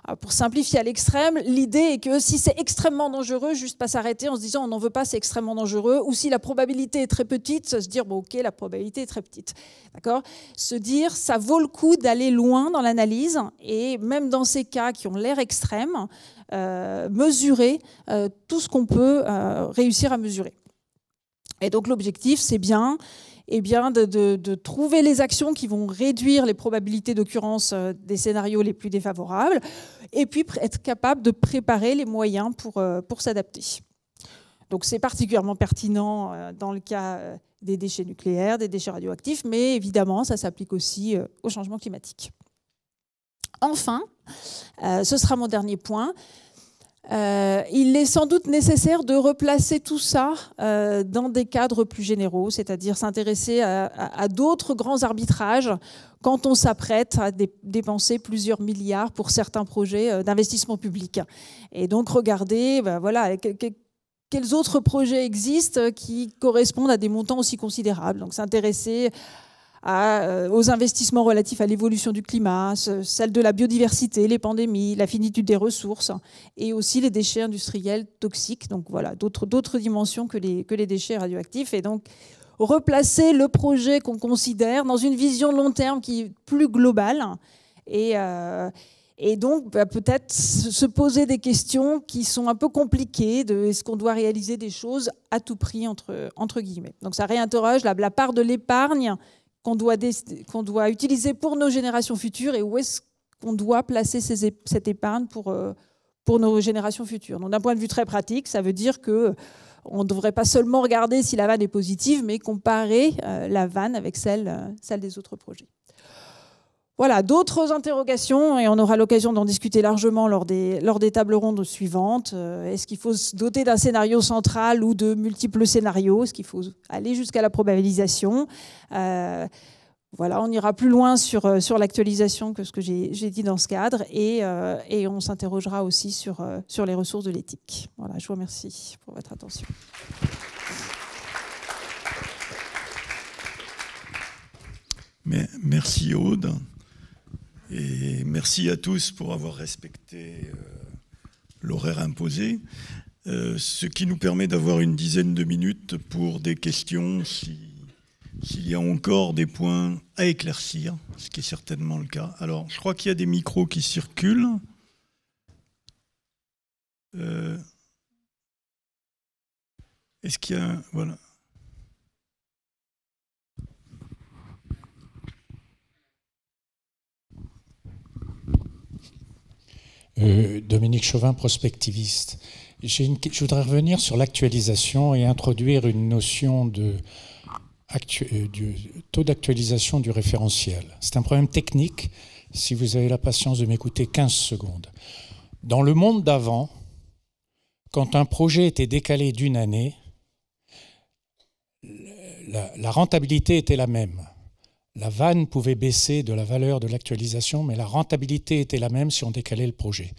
Alors pour simplifier à l'extrême, l'idée est que si c'est extrêmement dangereux, juste pas s'arrêter en se disant on n'en veut pas, c'est extrêmement dangereux, ou si la probabilité est très petite, se dire bon, ok, la probabilité est très petite. D'accord ? Se dire ça vaut le coup d'aller loin dans l'analyse et même dans ces cas qui ont l'air extrêmes, mesurer tout ce qu'on peut réussir à mesurer. Et donc l'objectif, c'est bien de trouver les actions qui vont réduire les probabilités d'occurrence des scénarios les plus défavorables et puis être capable de préparer les moyens pour s'adapter. Donc c'est particulièrement pertinent dans le cas des déchets nucléaires, des déchets radioactifs, mais évidemment, ça s'applique aussi au changement climatique. Enfin, ce sera mon dernier point. Il est sans doute nécessaire de replacer tout ça dans des cadres plus généraux, c'est-à-dire s'intéresser à d'autres grands arbitrages quand on s'apprête à dépenser plusieurs milliards pour certains projets d'investissement public. Et donc regarder quels autres projets existent qui correspondent à des montants aussi considérables. Donc s'intéresser aux investissements relatifs à l'évolution du climat, celle de la biodiversité, les pandémies, la finitude des ressources et aussi les déchets industriels toxiques. Donc voilà, d'autres dimensions que les déchets radioactifs. Et donc replacer le projet qu'on considère dans une vision long terme qui est plus globale et donc peut-être se poser des questions qui sont un peu compliquées de est-ce qu'on doit réaliser des choses à tout prix entre guillemets. Donc ça réinterroge la part de l'épargne qu'on doit utiliser pour nos générations futures et où est-ce qu'on doit placer cette épargne pour nos générations futures. Donc d'un point de vue très pratique, ça veut dire qu'on ne devrait pas seulement regarder si la vanne est positive, mais comparer la vanne avec celle des autres projets. Voilà, d'autres interrogations, et on aura l'occasion d'en discuter largement lors des tables rondes suivantes. Est-ce qu'il faut se doter d'un scénario central ou de multiples scénarios ? Est-ce qu'il faut aller jusqu'à la probabilisation ? Voilà, on ira plus loin sur l'actualisation que ce que j'ai dit dans ce cadre, et on s'interrogera aussi sur les ressources de l'éthique. Voilà, je vous remercie pour votre attention. Merci Aude. Et merci à tous pour avoir respecté l'horaire imposé, ce qui nous permet d'avoir une dizaine de minutes minutes pour des questions, s'il y a encore des points à éclaircir, ce qui est certainement le cas. Alors, je crois qu'il y a des micros qui circulent. Est-ce qu'il y a... Voilà. Dominique Chauvin, prospectiviste. Je voudrais revenir sur l'actualisation et introduire une notion du taux d'actualisation du référentiel. C'est un problème technique, si vous avez la patience de m'écouter 15 secondes. Dans le monde d'avant, quand un projet était décalé d'une année, la rentabilité était la même. La vanne pouvait baisser de la valeur de l'actualisation, mais la rentabilité était la même si on décalait le projet.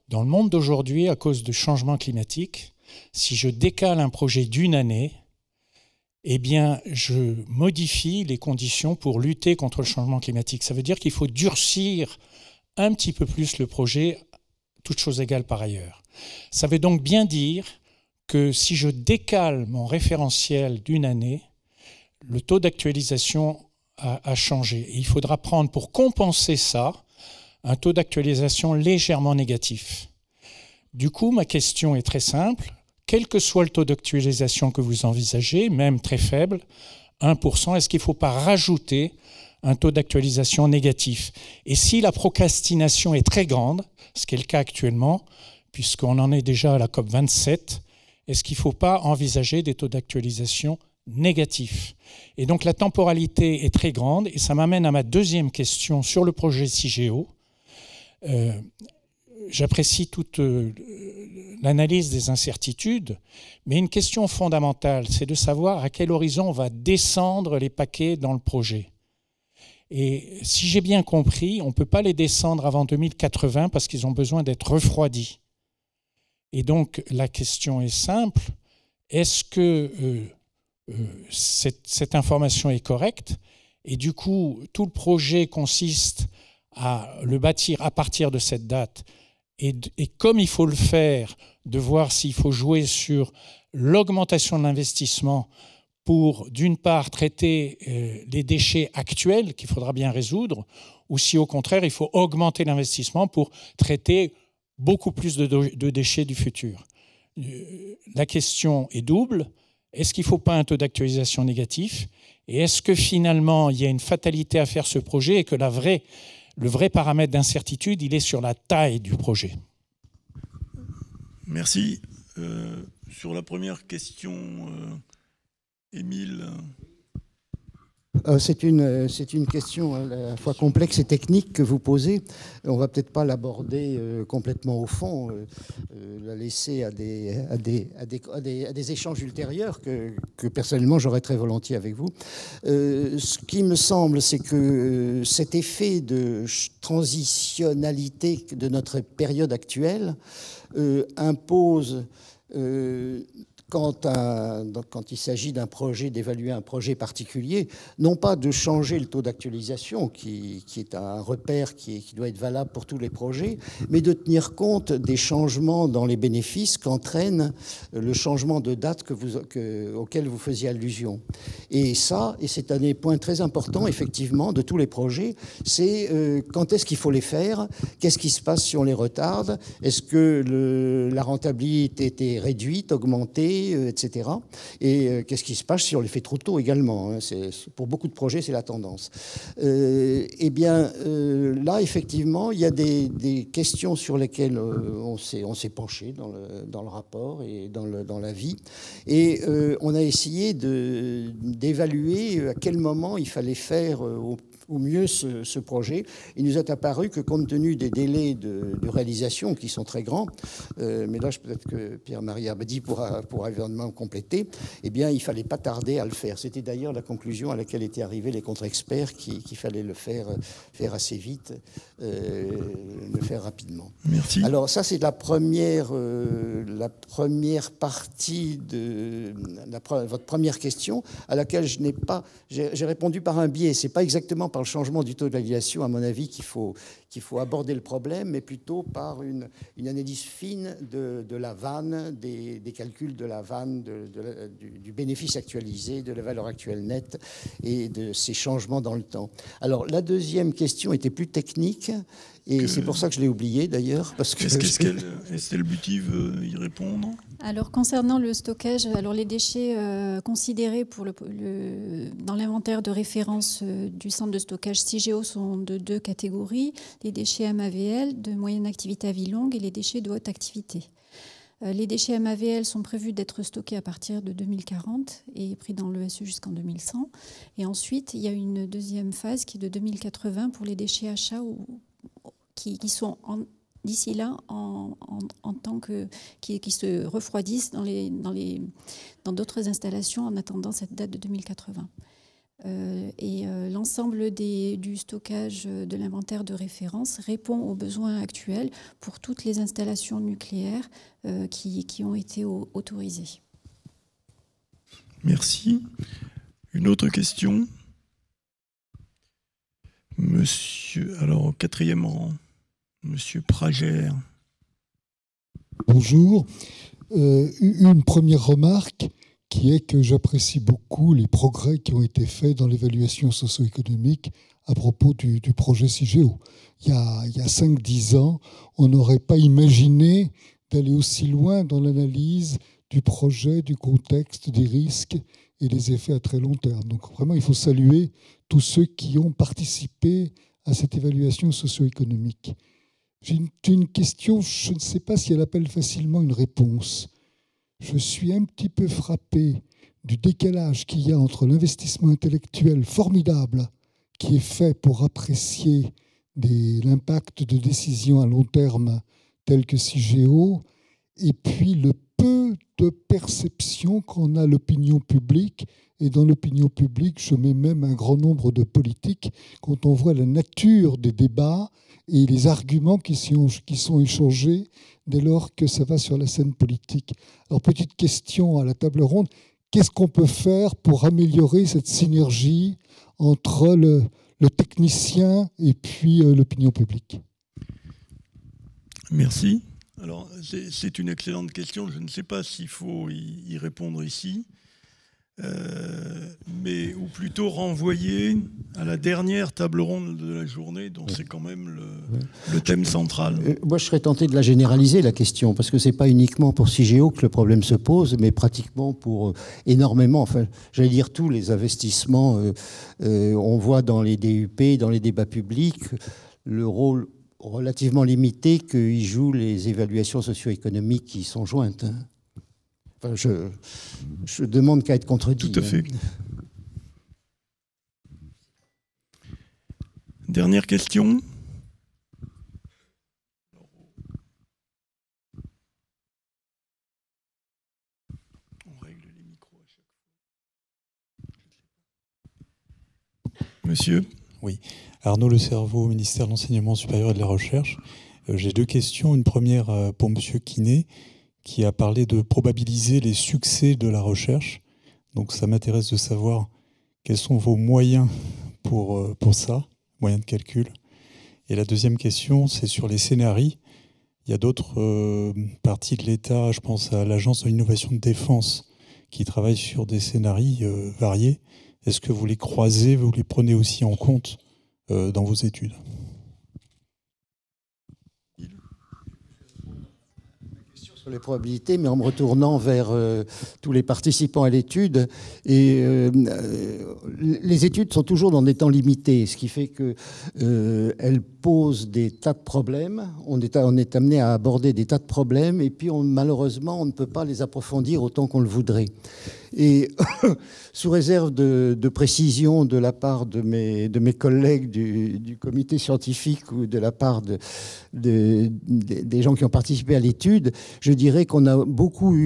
Dans le monde d'aujourd'hui, à cause du changement climatique, si je décale un projet d'une année, eh bien, je modifie les conditions pour lutter contre le changement climatique. Ça veut dire qu'il faut durcir un petit peu plus le projet, toutes choses égales par ailleurs. Ça veut donc bien dire que si je décale mon référentiel d'une année, le taux d'actualisation a changé. Et il faudra prendre pour compenser ça un taux d'actualisation légèrement négatif. Du coup, ma question est très simple. Quel que soit le taux d'actualisation que vous envisagez, même très faible, 1%, est-ce qu'il ne faut pas rajouter un taux d'actualisation négatif? Et si la procrastination est très grande, ce qui est le cas actuellement, puisqu'on en est déjà à la COP27, est-ce qu'il ne faut pas envisager des taux d'actualisation négatifs? Et donc la temporalité est très grande, et ça m'amène à ma deuxième question sur le projet CIGEO. J'apprécie toute l'analyse des incertitudes, mais une question fondamentale, c'est de savoir à quel horizon on va descendre les paquets dans le projet. Et si j'ai bien compris, on ne peut pas les descendre avant 2080 parce qu'ils ont besoin d'être refroidis. Et donc la question est simple, est-ce que cette information est correcte? Et du coup, tout le projet consiste à le bâtir à partir de cette date. Et comme il faut le faire, de voir s'il faut jouer sur l'augmentation de l'investissement pour, d'une part, traiter les déchets actuels qu'il faudra bien résoudre, ou si au contraire, il faut augmenter l'investissement pour traiter beaucoup plus de déchets du futur. La question est double. Est-ce qu'il ne faut pas un taux d'actualisation négatif? Et est-ce que finalement, il y a une fatalité à faire ce projet et que le vrai paramètre d'incertitude, il est sur la taille du projet? Merci. Sur la première question, Émile. C'est une question à la fois complexe et technique que vous posez. On ne va peut-être pas l'aborder complètement au fond, la laisser à des échanges ultérieurs que personnellement j'aurais très volontiers avec vous. Ce qui me semble, c'est que cet effet de transitionnalité de notre période actuelle impose... Quand il s'agit d'un projet, d'évaluer un projet particulier, non pas de changer le taux d'actualisation, qui est un repère qui doit être valable pour tous les projets, mais de tenir compte des changements dans les bénéfices qu'entraîne le changement de date auquel vous faisiez allusion. Et c'est un des points très importants, effectivement, de tous les projets, c'est quand est-ce qu'il faut les faire, qu'est-ce qui se passe si on les retarde, est-ce que la rentabilité est réduite, augmentée, etc. Et qu'est-ce qui se passe si on les fait trop tôt également, hein. Pour beaucoup de projets, c'est la tendance. Eh bien, là, effectivement, il y a des questions sur lesquelles on s'est penché dans le rapport et dans l'avis. Et on a essayé d'évaluer à quel moment il fallait faire au mieux ce projet. Il nous est apparu que compte tenu des délais de réalisation qui sont très grands, mais là peut-être que Pierre-Marie Abadie pourra éventuellement compléter, eh bien il ne fallait pas tarder à le faire. C'était d'ailleurs la conclusion à laquelle étaient arrivés les contre-experts, qu'il fallait le faire assez vite, le faire rapidement. Merci. Alors ça c'est la première partie de votre première question, à laquelle j'ai répondu par un biais. C'est pas exactement par le changement du taux de validation, à mon avis, qu'il faut aborder le problème, mais plutôt par une analyse fine de la vanne, des calculs de la vanne, du bénéfice actualisé, de la valeur actuelle nette et de ces changements dans le temps. Alors, la deuxième question était plus technique, et c'est pour ça que je l'ai oubliée d'ailleurs. Estelle Buty veut y répondre? Alors, concernant le stockage, alors les déchets considérés dans l'inventaire de référence du centre de stockage CIGEO sont de 2 catégories, les déchets MAVL de moyenne activité à vie longue et les déchets de haute activité. Les déchets MAVL sont prévus d'être stockés à partir de 2040 et pris dans l'ESE jusqu'en 2100. Et ensuite, il y a une deuxième phase qui est de 2080 pour les déchets achats qui sont d'ici là en tant que qui se refroidissent dans d'autres installations en attendant cette date de 2080. L'ensemble du stockage de l'inventaire de référence répond aux besoins actuels pour toutes les installations nucléaires qui ont été autorisées. Merci. Une autre question? Monsieur, alors au 4e rang, Monsieur Pragère. Bonjour. Une première remarque qui est que j'apprécie beaucoup les progrès qui ont été faits dans l'évaluation socio-économique à propos du projet CIGEO. Il y a 5-10 ans, on n'aurait pas imaginé d'aller aussi loin dans l'analyse du projet, du contexte, des risques et des effets à très long terme. Donc vraiment, il faut saluer tous ceux qui ont participé à cette évaluation socio-économique. J'ai une question, je ne sais pas si elle appelle facilement une réponse. Je suis un petit peu frappé du décalage qu'il y a entre l'investissement intellectuel formidable qui est fait pour apprécier l'impact de décisions à long terme telles que CIGEO et puis le peu de perception qu'en a l'opinion publique. Et dans l'opinion publique, je mets même un grand nombre de politiques quand on voit la nature des débats et les arguments qui sont échangés dès lors que ça va sur la scène politique. Alors, petite question à la table ronde, qu'est-ce qu'on peut faire pour améliorer cette synergie entre le technicien et puis l'opinion publique? Merci. Alors, c'est une excellente question. Je ne sais pas s'il faut y répondre ici. Ou plutôt renvoyer à la dernière table ronde de la journée, dont c'est quand même le thème central. Moi, je serais tenté de la généraliser, la question, parce que ce n'est pas uniquement pour CIGEO que le problème se pose, mais pratiquement pour énormément, enfin, j'allais dire tous les investissements. On voit dans les DUP, dans les débats publics, le rôle relativement limité que jouent les évaluations socio-économiques qui sont jointes. Enfin, je demande qu'à être contredit. Tout à fait. Dernière question. On règle les micros à chaque fois. Monsieur. Oui. Arnaud Le Cerveau, ministère de l'Enseignement supérieur et de la Recherche. J'ai 2 questions. Une première pour Monsieur Quinet, qui a parlé de probabiliser les succès de la recherche. Donc ça m'intéresse de savoir quels sont vos moyens pour ça, moyens de calcul. Et la deuxième question, c'est sur les scénarios. Il y a d'autres parties de l'État, je pense à l'Agence de l'innovation de défense, qui travaille sur des scénarios variés. Est-ce que vous les croisez, vous les prenez aussi en compte dans vos études ? Les probabilités, mais en me retournant vers tous les participants à l'étude. Et les études sont toujours dans des temps limités, ce qui fait qu'elles posent des tas de problèmes. On est amené à aborder des tas de problèmes, et puis malheureusement, on ne peut pas les approfondir autant qu'on le voudrait. Et sous réserve de précision de la part de mes collègues du comité scientifique ou de la part des gens qui ont participé à l'étude, je dirais qu'on a beaucoup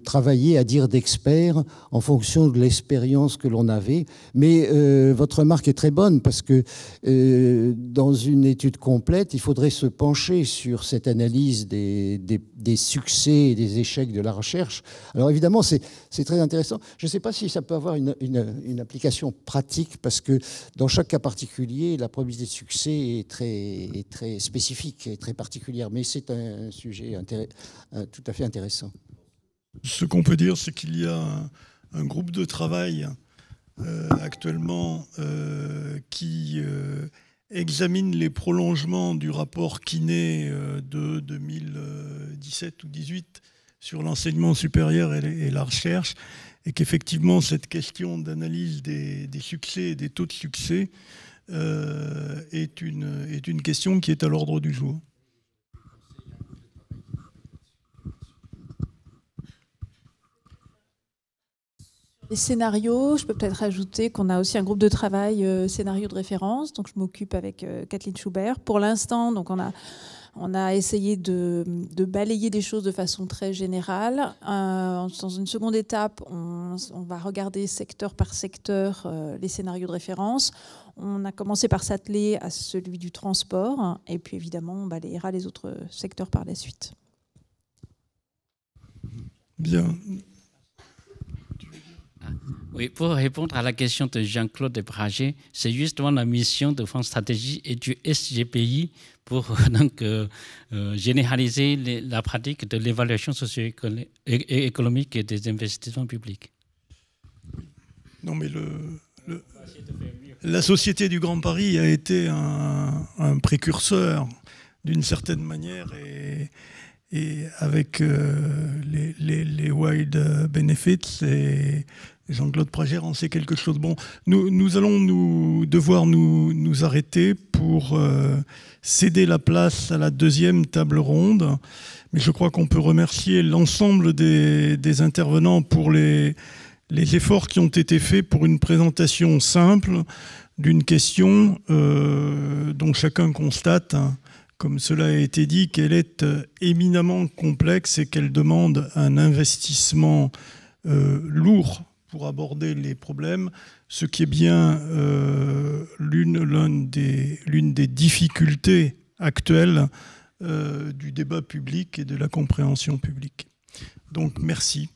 travaillé à dire d'experts en fonction de l'expérience que l'on avait. Mais votre remarque est très bonne parce que dans une étude complète, il faudrait se pencher sur cette analyse des succès et des échecs de la recherche. Alors évidemment, c'est très intéressant intéressant. Je ne sais pas si ça peut avoir une application pratique, parce que dans chaque cas particulier, la probabilité de succès est très spécifique et très particulière. Mais c'est un sujet tout à fait intéressant. Ce qu'on peut dire, c'est qu'il y a un groupe de travail actuellement qui examine les prolongements du rapport Quinet de 2017 ou 2018 sur l'enseignement supérieur et la recherche, et qu'effectivement cette question d'analyse des succès et des taux de succès est une question qui est à l'ordre du jour. Les scénarios, je peux peut-être ajouter qu'on a aussi un groupe de travail scénario de référence, donc je m'occupe avec Kathleen Schubert. Pour l'instant, donc on a essayé de balayer des choses de façon très générale. Dans une seconde étape, on va regarder secteur par secteur les scénarios de référence. On a commencé par s'atteler à celui du transport, et puis évidemment, on balayera les autres secteurs par la suite. Bien. Oui, pour répondre à la question de Jean-Claude Braget, c'est justement la mission de France Stratégie et du SGPI pour donc, généraliser la pratique de l'évaluation socio-économique et des investissements publics. Non, mais la Société du Grand Paris a été un précurseur d'une certaine manière, et avec les wide benefits, et Jean-Claude Braget en sait quelque chose. Bon, nous allons devoir nous arrêter pour céder la place à la deuxième table ronde, mais je crois qu'on peut remercier l'ensemble des intervenants pour les efforts qui ont été faits pour une présentation simple d'une question dont chacun constate, comme cela a été dit, qu'elle est éminemment complexe et qu'elle demande un investissement lourd pour aborder les problèmes, ce qui est bien l'une des difficultés actuelles du débat public et de la compréhension publique. Donc merci.